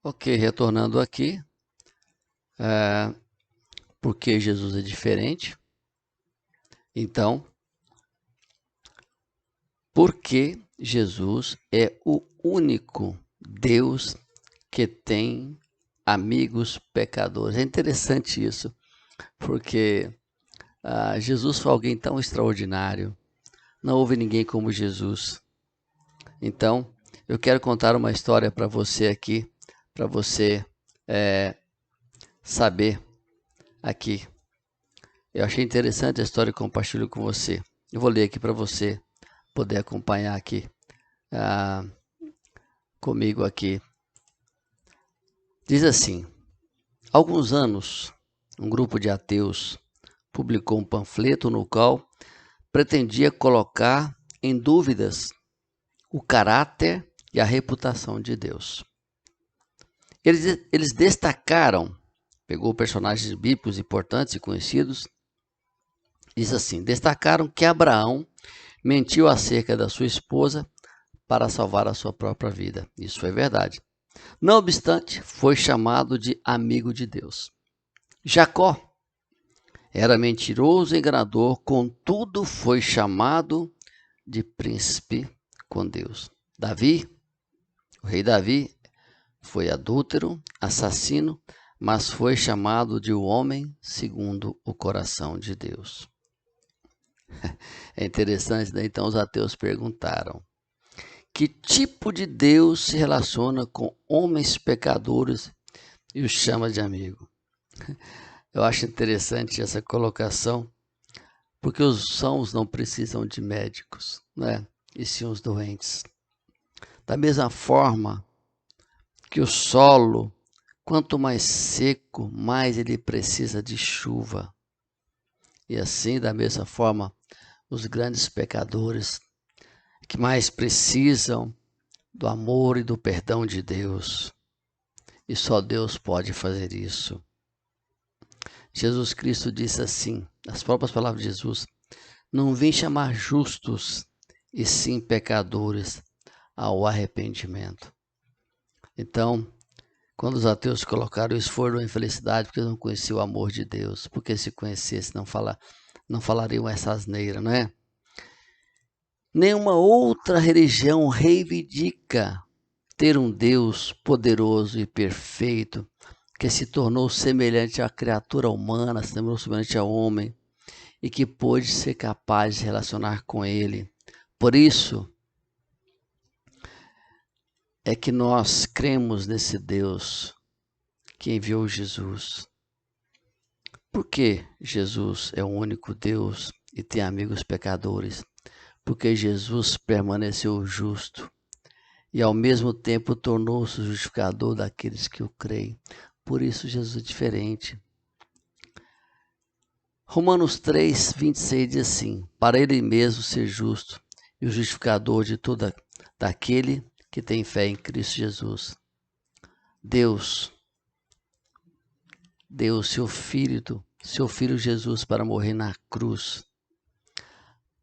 Ok, retornando aqui, porque Jesus é diferente. Então, porque Jesus é o único Deus que tem amigos pecadores. É interessante isso, porque Jesus foi alguém tão extraordinário. Não houve ninguém como Jesus. Então, eu quero contar uma história para você aqui, para você saber aqui. Eu achei interessante a história e compartilho com você. Eu vou ler aqui para você poder acompanhar aqui comigo aqui. Diz assim: há alguns anos, um grupo de ateus publicou um panfleto no qual pretendia colocar em dúvidas o caráter e a reputação de Deus. Eles destacaram, pegou personagens bíblicos importantes e conhecidos, diz assim: destacaram que Abraão mentiu acerca da sua esposa para salvar a sua própria vida. Isso foi verdade. Não obstante, foi chamado de amigo de Deus. Jacó era mentiroso e enganador, contudo foi chamado de príncipe com Deus. Davi, o rei Davi, foi adúltero, assassino, mas foi chamado de o homem segundo o coração de Deus. É interessante, né? Então os ateus perguntaram: que tipo de Deus se relaciona com homens pecadores e os chama de amigo? Eu acho interessante essa colocação, porque os sãos não precisam de médicos, né? E sim os doentes. Da mesma forma que o solo, quanto mais seco, mais ele precisa de chuva. E assim, da mesma forma, os grandes pecadores que mais precisam do amor e do perdão de Deus. E só Deus pode fazer isso. Jesus Cristo disse assim, nas próprias palavras de Jesus: não vim chamar justos, e sim pecadores ao arrependimento. Então, quando os ateus colocaram isso, foram em infelicidade, porque não conheciam o amor de Deus. Porque se conhecesse, não falariam essa asneira, não é? Nenhuma outra religião reivindica ter um Deus poderoso e perfeito, que se tornou semelhante à criatura humana, se tornou semelhante ao homem, e que pôde ser capaz de se relacionar com ele. Por isso é que nós cremos nesse Deus que enviou Jesus. Por que Jesus é o único Deus e tem amigos pecadores? Porque Jesus permaneceu justo e ao mesmo tempo tornou-se o justificador daqueles que o creem. Por isso Jesus é diferente. Romanos 3, 26 diz assim: para ele mesmo ser justo e o justificador de toda daquele que tem fé em Cristo Jesus. Deus deu seu filho Jesus para morrer na cruz,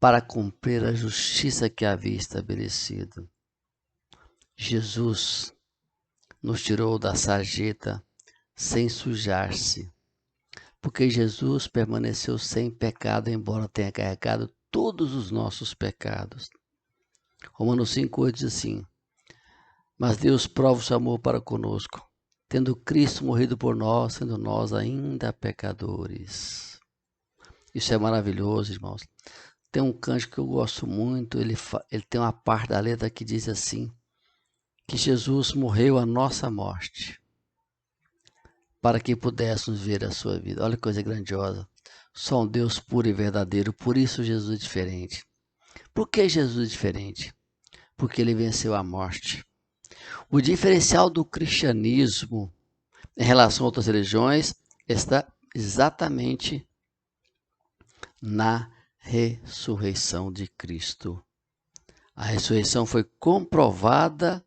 para cumprir a justiça que havia estabelecido. Jesus nos tirou da sarjeta sem sujar-se, porque Jesus permaneceu sem pecado, embora tenha carregado todos os nossos pecados. Romanos 5,8 diz assim: mas Deus prova o seu amor para conosco, tendo Cristo morrido por nós, sendo nós ainda pecadores. Isso é maravilhoso, irmãos. Tem um cântico que eu gosto muito, ele tem uma parte da letra que diz assim, que Jesus morreu a nossa morte, para que pudéssemos ver a sua vida. Olha que coisa grandiosa. Só um Deus puro e verdadeiro, por isso Jesus é diferente. Por que Jesus é diferente? Porque ele venceu a morte. O diferencial do cristianismo em relação a outras religiões está exatamente na ressurreição de Cristo. A ressurreição foi comprovada,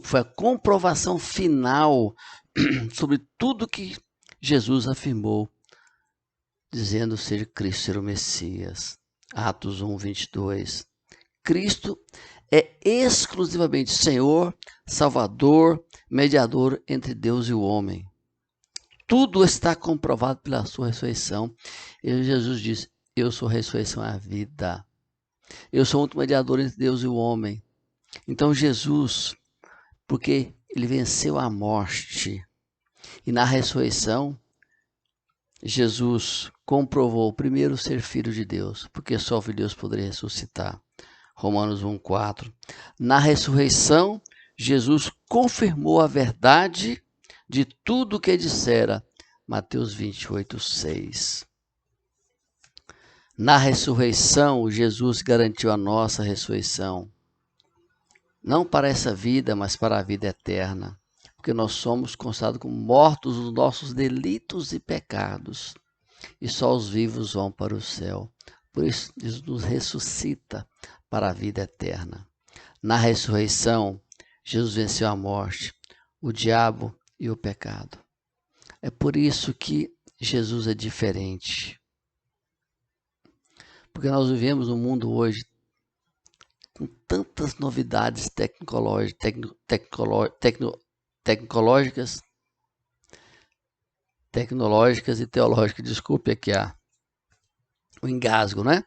foi a comprovação final sobre tudo que Jesus afirmou, dizendo ser Cristo ser o Messias. Atos 1, 22. Cristo é exclusivamente Senhor, Salvador, mediador entre Deus e o homem. Tudo está comprovado pela sua ressurreição. E Jesus disse: eu sou a ressurreição e a vida. Eu sou o único mediador entre Deus e o homem. Então Jesus, porque ele venceu a morte, e na ressurreição, Jesus comprovou primeiro ser filho de Deus, porque só o Filho de Deus poderia ressuscitar. Romanos 1,4. Na ressurreição, Jesus confirmou a verdade de tudo o que dissera. Mateus 28,6. Na ressurreição, Jesus garantiu a nossa ressurreição. Não para essa vida, mas para a vida eterna. Porque nós somos considerados como mortos nos nossos delitos e pecados. E só os vivos vão para o céu. Por isso, Jesus nos ressuscita para a vida eterna. Na ressurreição, Jesus venceu a morte, o diabo e o pecado. É por isso que Jesus é diferente. Porque nós vivemos um mundo hoje com tantas novidades tecnológicas e teológicas. Desculpe aqui o engasgo, né?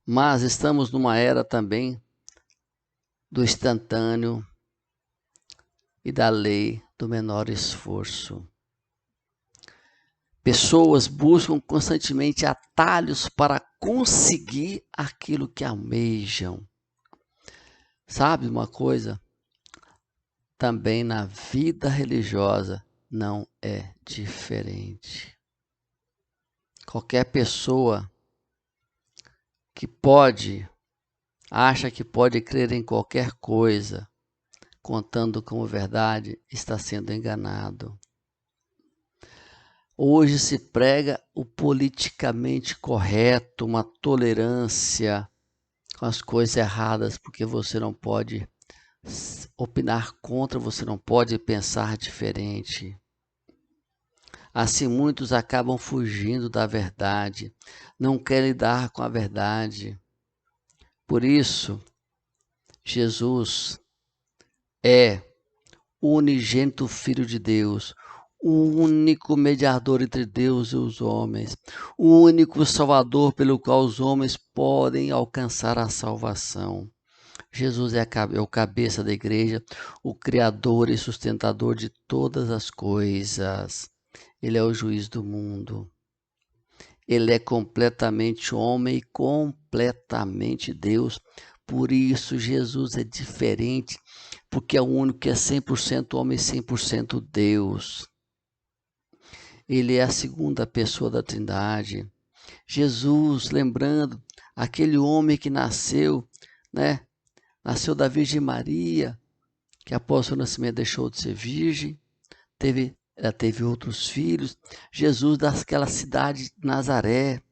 Mas estamos numa era também do instantâneo e da lei do menor esforço. Pessoas buscam constantemente atalhos para conseguir aquilo que almejam. Sabe uma coisa? Também na vida religiosa não é diferente. Qualquer pessoa que acha que pode crer em qualquer coisa, contando como verdade, está sendo enganado. Hoje se prega o politicamente correto, uma tolerância com as coisas erradas, porque você não pode opinar contra, você não pode pensar diferente. Assim, muitos acabam fugindo da verdade, não querem lidar com a verdade. Por isso, Jesus é o unigênito Filho de Deus, o único mediador entre Deus e os homens, o único Salvador pelo qual os homens podem alcançar a salvação. Jesus é o cabeça da igreja, o criador e sustentador de todas as coisas. Ele é o juiz do mundo. Ele é completamente homem e completamente Deus. Por isso Jesus é diferente, porque é o único que é 100% homem e 100% Deus. Ele é a segunda pessoa da Trindade. Jesus, lembrando, aquele homem que nasceu, né? Nasceu da Virgem Maria, que após seu nascimento deixou de ser virgem, ela teve outros filhos. Jesus daquela cidade de Nazaré.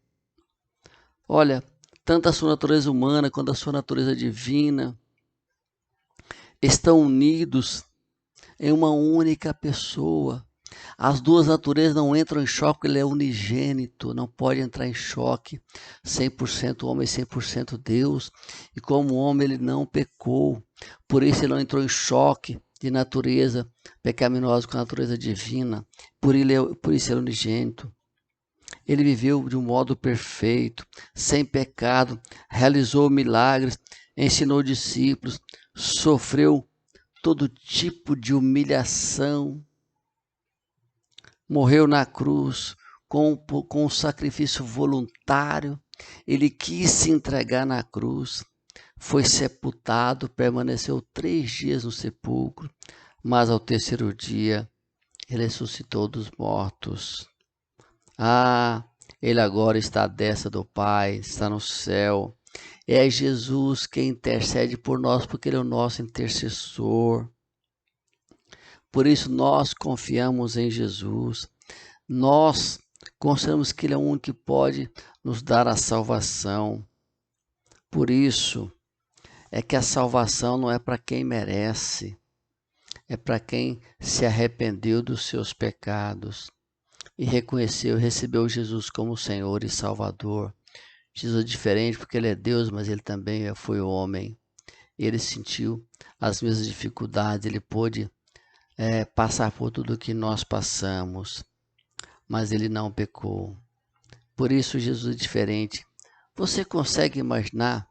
Olha, tanto a sua natureza humana quanto a sua natureza divina estão unidos em uma única pessoa. As duas naturezas não entram em choque, ele é unigênito, não pode entrar em choque. 100% homem e 100% Deus. E como homem ele não pecou, por isso ele não entrou em choque de natureza pecaminosa com a natureza divina. Por isso ele é unigênito. Ele viveu de um modo perfeito, sem pecado, realizou milagres, ensinou discípulos, sofreu todo tipo de humilhação, morreu na cruz com um sacrifício voluntário. Ele quis se entregar na cruz, foi sepultado, permaneceu 3 dias no sepulcro, mas ao terceiro dia ele ressuscitou dos mortos. Ele agora está à destra do Pai, está no céu. É Jesus quem intercede por nós, porque ele é o nosso intercessor. Por isso nós confiamos em Jesus. Nós consideramos que ele é o único que pode nos dar a salvação. Por isso é que a salvação não é para quem merece, é para quem se arrependeu dos seus pecados e reconheceu e recebeu Jesus como Senhor e Salvador. Jesus é diferente porque ele é Deus, mas ele também foi homem. Ele sentiu as mesmas dificuldades, ele pôde passar por tudo que nós passamos, mas ele não pecou. Por isso Jesus é diferente. Você consegue imaginar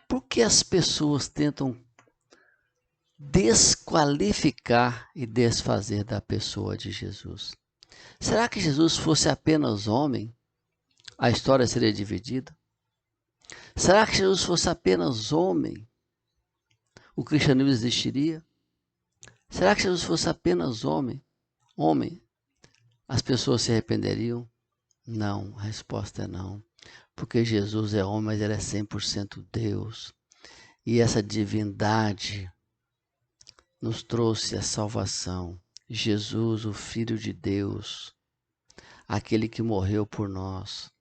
por que as pessoas tentam desqualificar e desfazer da pessoa de Jesus? Será que Jesus fosse apenas homem? A história seria dividida? Será que Jesus fosse apenas homem? O cristianismo existiria? Será que Jesus fosse apenas homem? As pessoas se arrependeriam? Não, a resposta é não. Porque Jesus é homem, mas ele é 100% Deus. E essa divindade nos trouxe a salvação. Jesus, o Filho de Deus, aquele que morreu por nós.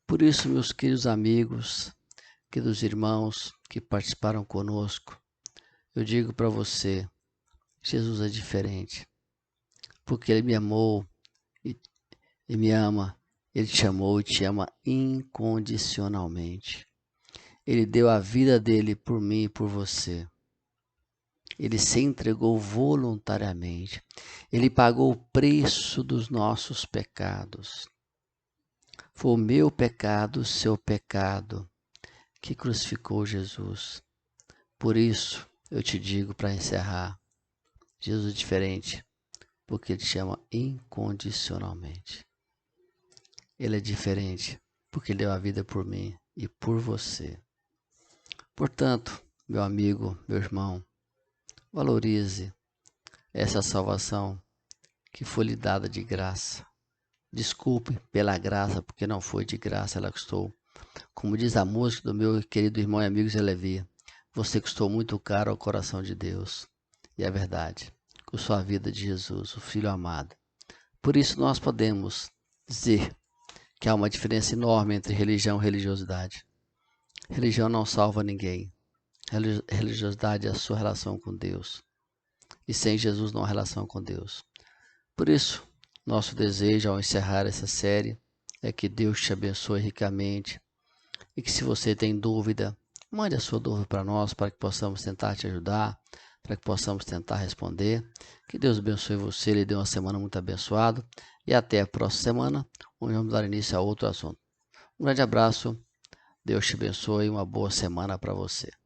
Por isso, meus queridos amigos, queridos irmãos que participaram conosco, eu digo para você, Jesus é diferente. Porque ele me amou e me ama. Ele te amou e te ama incondicionalmente. Ele deu a vida dele por mim e por você. Ele se entregou voluntariamente. Ele pagou o preço dos nossos pecados. Foi o meu pecado, o seu pecado, que crucificou Jesus. Por isso, eu te digo para encerrar, Jesus é diferente, porque ele te ama incondicionalmente. Ele é diferente, porque ele deu a vida por mim e por você. Portanto, meu amigo, meu irmão, valorize essa salvação que foi lhe dada de graça. Desculpe pela graça, porque não foi de graça, ela custou. Como diz a música do meu querido irmão e amigo Zé Levi, você custou muito caro ao coração de Deus. E é verdade, custou a vida de Jesus, o Filho amado. Por isso nós podemos dizer que há uma diferença enorme entre religião e religiosidade. Religião não salva ninguém. Religiosidade é a sua relação com Deus. E sem Jesus não há relação com Deus. Por isso, nosso desejo ao encerrar essa série é que Deus te abençoe ricamente e que, se você tem dúvida, mande a sua dúvida para nós, para que possamos tentar te ajudar, para que possamos tentar responder. Que Deus abençoe você, lhe dê uma semana muito abençoada e até a próxima semana, onde vamos dar início a outro assunto. Um grande abraço, Deus te abençoe e uma boa semana para você.